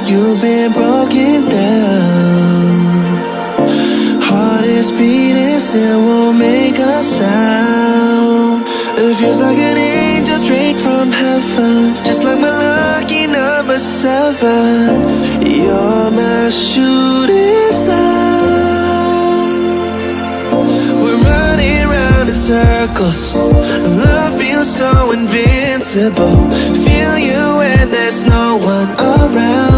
You've been broken down. Heart is beating, still won't make a sound. It feels like an angel straight from heaven, just like my lucky number 7. You're my shooting star. We're running round in circles. Love feels so invincible. Feel you when there's no one around.